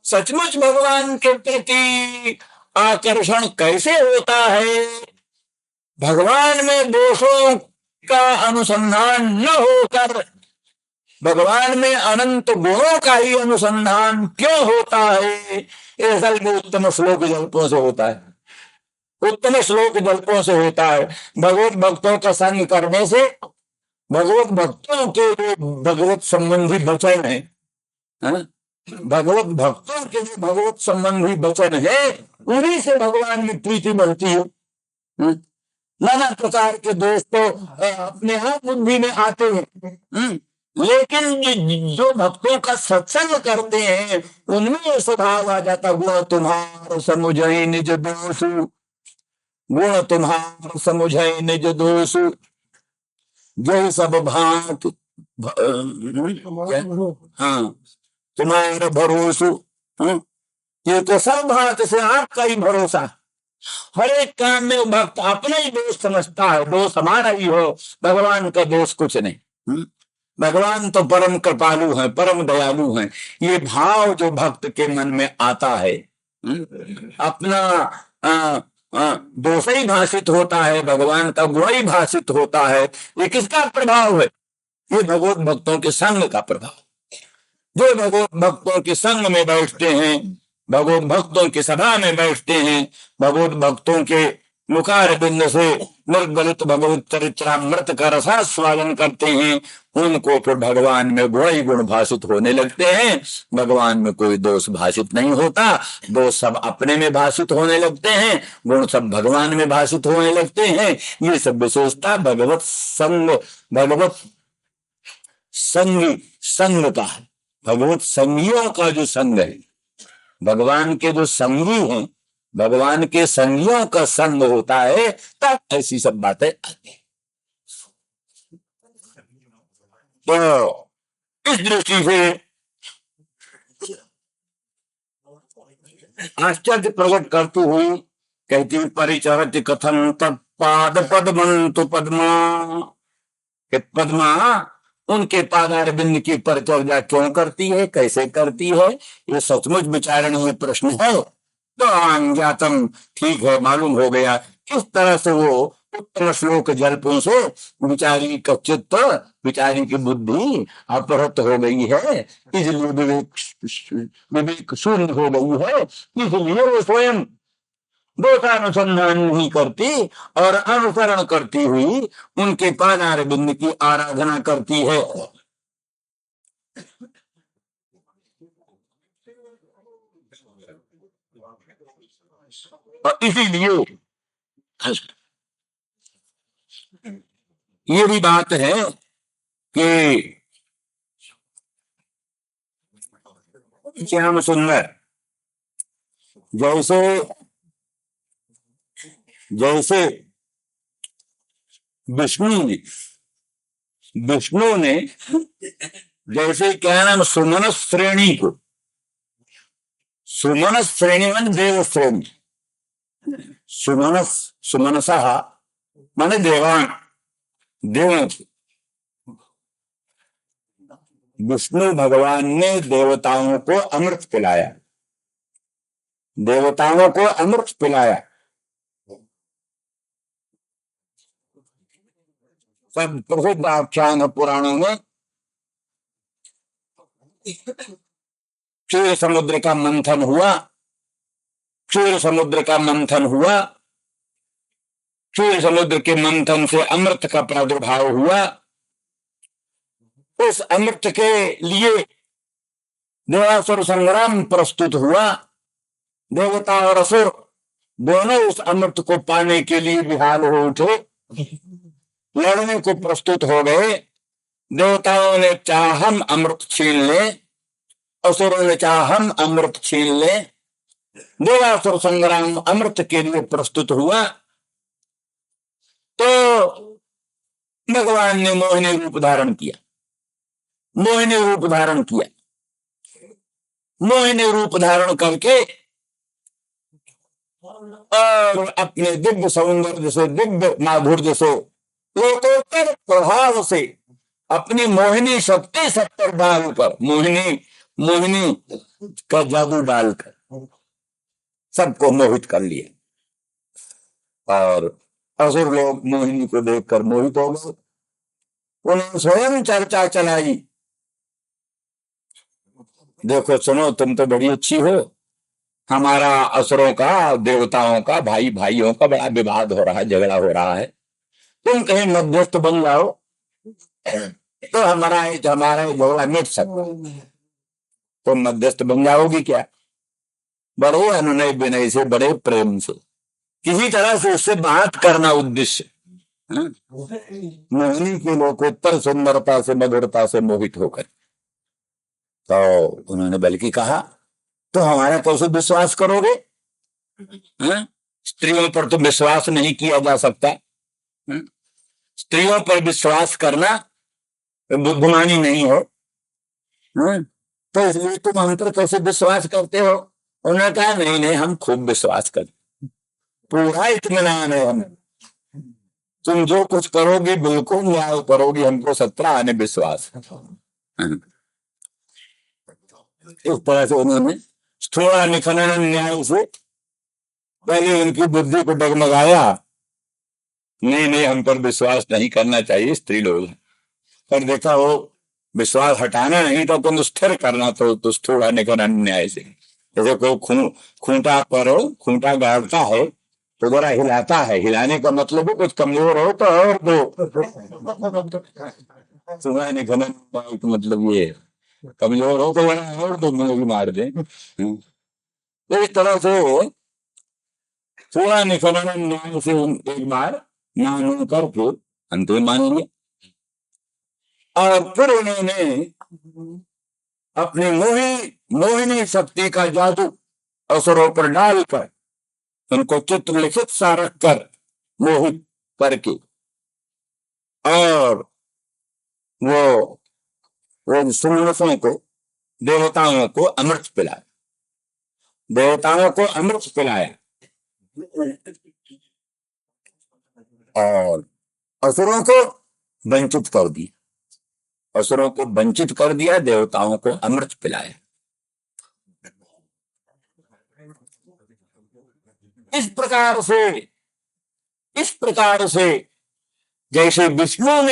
सचमुच भगवान के प्रति आकर्षण कैसे होता है? भगवान में दोषों का अनुसंधान न होकर भगवान में अनंत गुणों का ही अनुसंधान क्यों होता है? असल में उत्तम श्लोक जल्पों से होता है, उत्तम श्लोक जल्पों से होता है। भगवत भक्तों का संग करने से भगवत भक्तों के जो भगवत संबंधी वचन है, भगवत भक्तों के जो भगवत संबंधी वचन है, उन्हीं से भगवान की प्रीति बढ़ती है। नाना प्रकार के दोष तो अपने आप बुद्धि में आते हैं। लेकिन जो भक्तों का सत्संग करते हैं उनमें ये स्वभाव आ जाता, गुण तुम्हार समुझई निज दोष, गुण तुम्हार समुझई निज दोष, जो सब भांत हाँ तुम्हारा भरोसा। ये तो सब भांत से आपका ही भरोसा। हर एक काम में भक्त अपना ही दोष समझता है, दोष हमारा ही हो, भगवान का दोष कुछ नहीं। भगवान तो परम कृपालु है, परम दयालु है। ये भाव जो भक्त के मन में आता है, अपना दोष ही भाषित होता है, भगवान का गुण ही भाषित होता है। ये किसका प्रभाव है? ये भगवत भक्तों के संग का प्रभाव। जो भगवत भक्तों के संग में बैठते हैं, भगवत भक्तों की सभा में बैठते हैं, भगवत भक्तों के मुखार बिंद से निर्गलित भगवत चरित्रामृत का रसास्वादन करते हैं, उनको फिर भगवान में गुण ही गुण भाषित होने लगते हैं। भगवान में कोई दोष भाषित नहीं होता, दोष सब अपने में भाषित होने लगते हैं, गुण सब भगवान में भाषित होने लगते हैं। ये सब विशेषता भगवत संग, भगवत संगी संग का है। भगवत संगियों का जो संग है, भगवान के जो संगी हैं, भगवान के संगियों का संग होता है, तब ऐसी सब बातें आती हैं। तो इस दृष्टि से आश्चर्य प्रकट करती हुई कहती, परिचरति कथम तत्पाद पद्मंतु पद्मा, पद्मा उनके पादारविंद की परिचर्या क्यों करती है, कैसे करती है, ये सचमुच विचारणीय प्रश्न है। तो ज्ञातम, ठीक है, मालूम हो गया किस तरह से वो उत्तम श्लोक जल्पों से विचारी का चित्त, विचारी की बुद्धि अपहृत हो गई है, इसलिए विवेक शून्य हो गई है। इसलिए वो स्वयं दोषानुसंधान नहीं करती और अनुसरण करती हुई उनके पादारविंद की आराधना करती है। और इसीलिए ये भी बात है कि श्याम सुंदर जैसे जैसे विष्णु ने जैसे क्या नाम सुमन श्रेणी को, सुमन श्रेणी मान देव श्रेणी, सुमनसा माने देवान, देवों की। विष्णु भगवान ने देवताओं को अमृत पिलाया, देवताओं को अमृत पिलाया। सब प्रसिद्ध आख्यान है पुराणों में। क्षीर समुद्र का मंथन हुआ, क्षीर समुद्र का मंथन हुआ, क्षीर समुद्र के मंथन से अमृत का प्रादुर्भाव हुआ। उस अमृत के लिए देवासुर संग्राम प्रस्तुत हुआ। देवता और असुर दोनों उस अमृत को पाने के लिए विहाल हो उठे, लड़ने को प्रस्तुत हो गए। देवताओं ने चाहा हम अमृत छीन ले, असुरों ने चाहा हम अमृत छीन ले। देवासुर संग्राम अमृत के लिए प्रस्तुत हुआ। तो भगवान ने मोहिनी रूप धारण किया, मोहिनी रूप धारण किया। मोहिनी रूप धारण करके और अपने दिव्य सौंदर्य से, दिव्य माधुर्य से, लोकोत्तर प्रभाव से, अपनी मोहिनी शक्ति सब पर डालकर, मोहिनी का जादू डालकर सबको मोहित कर लिया। और असुर लोग मोहिनी को देखकर मोहित हो गए। उन्होंने स्वयं चर्चा चलाई, देखो सुनो, तुम तो बड़ी अच्छी हो, हमारा असुरों का, देवताओं का, भाई भाइयों का बड़ा विवाद हो रहा है, झगड़ा हो रहा है, तुम कहीं मध्यस्थ बन जाओ तो हमारा झगड़ा मिट सकता। तुम मध्यस्थ बन जाओगी क्या? बड़े अनुनय विनय से, बड़े प्रेम से किसी तरह से उससे बात करना उद्देश्य। मोहिनी के लोकोत्तर सुंदरता से मधुरता से मोहित होकर तो उन्होंने बल्कि कहा तो हमारा कैसे विश्वास करोगे? स्त्रियों पर तो विश्वास नहीं किया जा सकता। स्त्रियों पर विश्वास करना बुद्धिमानी नहीं हो। तो इसलिए तुम हम पर कैसे विश्वास करते हो? उन्होंने कहा नहीं नहीं, हम खूब विश्वास करते, पूरा इत्मीनान है हमें, तुम जो कुछ करोगे बिल्कुल न्याय करोगी, हमको 17 आने विश्वास। इस तरह से उन्होंने थोड़ा निखनन न्याय से पहले उनकी बुद्धि को डगमगाया, नहीं नहीं हम पर विश्वास नहीं करना चाहिए, स्त्री लोग। पर देखा वो विश्वास हटाना नहीं तो तुम स्थिर करना, तो थोड़ा निखनन न्याय से। जैसे कोई खूंटा पर हो, खूंटा गाड़ता है तो जरा हिलाता है, हिलाने का मतलब है कुछ कमजोर हो तो और दो। सुना निखनन मतलब ये कमजोर हो तो बड़ा और दो मार दे। तो इस तरह से थोड़ा निखनन न्याय से एक बार मान करके अंतिम मान लिया। और फिर उन्होंने अपनी मोहिनी शक्ति का जादू असुरों पर डालकर उनको चित्र लिखित सा रखकर मोहित करके और वो सुमनसों को, देवताओं को अमृत पिलाया, देवताओं को अमृत पिलाया और असुरों को वंचित कर दिया, असुरों को वंचित कर दिया, देवताओं को अमृत पिलाया। इस प्रकार से जैसे विष्णु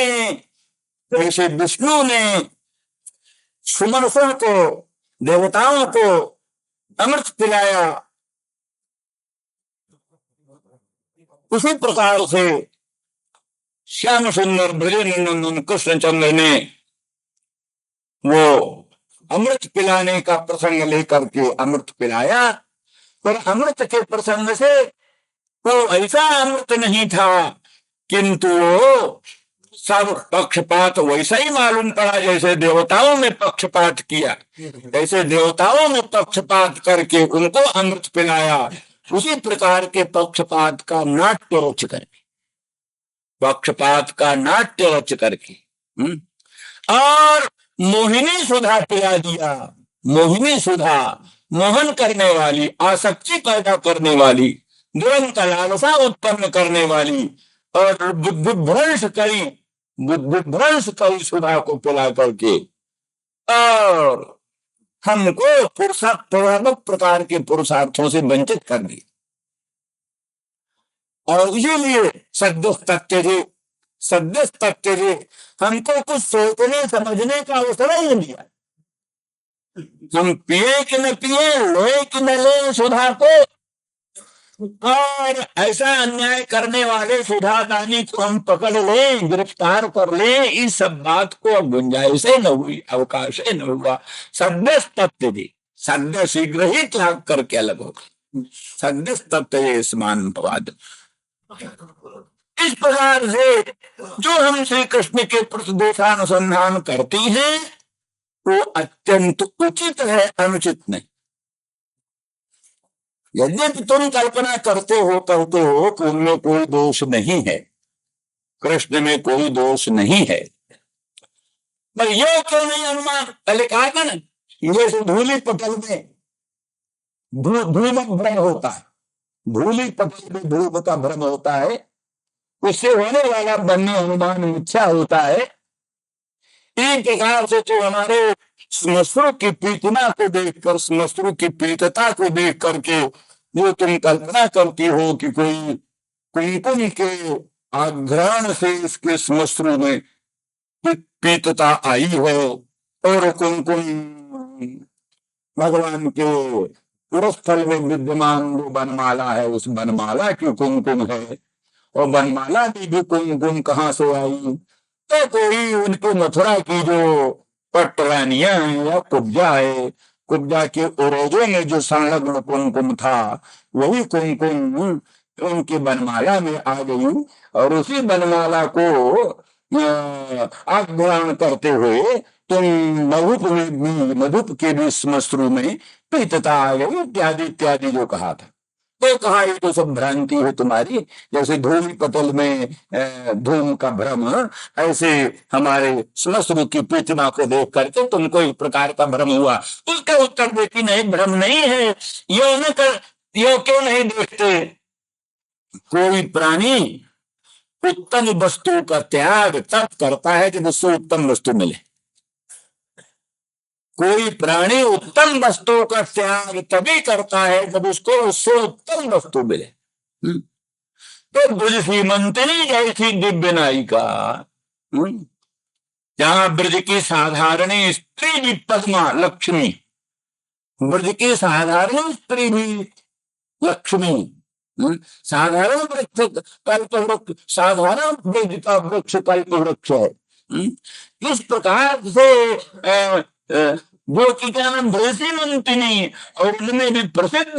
ने सुमनसों को, देवताओं को अमृत पिलाया, उसी प्रकार से श्याम सुंदर ब्रजनंदन कृष्णचंद्र ने वो अमृत पिलाने का प्रसंग लेकर के अमृत पिलाया। पर अमृत के प्रसंग से वो ऐसा अमृत नहीं था, किंतु सब पक्षपात वैसा ही मालूम पड़ा जैसे देवताओं में पक्षपात किया, जैसे देवताओं में पक्षपात करके उनको अमृत पिलाया, उसी प्रकार के पक्षपात का नाट्य रच करके, पक्षपात का नाट्य रच करके और मोहिनी सुधा पिला दिया। मोहिनी सुधा मोहन करने वाली, आसक्ति पैदा करने वाली, दुरंत लालसा उत्पन्न करने वाली और बुद्धिभ्रंश करी सुधा को पिला करके और हमको प्रकार के पुरुषार्थों से वंचित कर दिया। और इसीलिए सद्य जी हमको कुछ सोचने समझने का अवसर ही नहीं दिया। हम पिए कि न पिए, ले कि न ले सुधा को, और ऐसा अन्याय करने वाले सुधा दानी को हम पकड़ ले, गिरफ्तार कर ले, इस सब बात को गुंजाइश न हुई, अवकाश न हुआ। सद्य शीघ्र ही त्याग करके अलग हो गए। सद्य स्मान पवाद। इस प्रकार से जो हम श्री कृष्ण के प्रति देशानुसंधान करती हैं वो अत्यंत उचित है, अनुचित नहीं। यद्यपि तुम कल्पना करते हो कि उनमें कोई दोष नहीं है, कृष्ण में कोई दोष नहीं है, पर यह क्यों नहीं अनुमान? पहले कहा था ना, जैसे धूली पटल में धूमक भ्रम होता है, धूली पटल में धूप का भ्रम होता है, उससे होने वाला बनने अनुमान मिथ्या होता है। एक प्रकार से तो हमारे श्मश्रु की पीतना को देखकर, श्मश्रु की पीतता को देख करके जो तुम कल्पना करती हो कि कोई कुंकुम के आघ्राण से इसके श्मश्रु में पीतता आई हो और कुंकुम भगवान के पुरस्थल में विद्यमान जो बनमाला है उस बनमाला की कुंकुम है, और बनमाला की भी कुंकुम कहाँ से आई? तो कोई उनके मथुरा की जो पट्टरानियां हैं या कुब्जा है, कुब्जा के उरोजों में जो संलग्न कुमकुम था वही कुमकुम उनकी बनमाला में आ गई और उसी बनमाला को आप ग्रहण करते हुए तुम मधुप के भी श्मश्रु में प्रीतता आ गई, इत्यादि इत्यादि जो कहा था। तो कहा ये तो सब भ्रांति है तुम्हारी, जैसे धूल पतल में धूम का भ्रम, ऐसे हमारे श्मश्रु की प्रतिमा को देख करके तुमको एक प्रकार का भ्रम हुआ। उसका उत्तर देती नहीं, भ्रम नहीं है, यो क्यों नहीं देखते? कोई प्राणी उत्तम वस्तु का त्याग तब करता है जब उससे उत्तम वस्तु मिले। कोई प्राणी उत्तम वस्तु का त्याग तभी करता है जब उसको उससे उत्तम वस्तु मिले। तो ब्रज श्रीमंतनी जैसी दिव्य नायिका, जहां ब्रज की साधारण स्त्री भी पद्मा लक्ष्मी, ब्रज की साधारण स्त्री भी लक्ष्मी, साधारण वृक्ष कल्पवृक्ष, साधारण ब्रज का वृक्ष कल्पवृक्ष है। इस प्रकार से जो कि क्या नाम ब्रज श्रीमंतनी, और उनमें भी प्रसिद्ध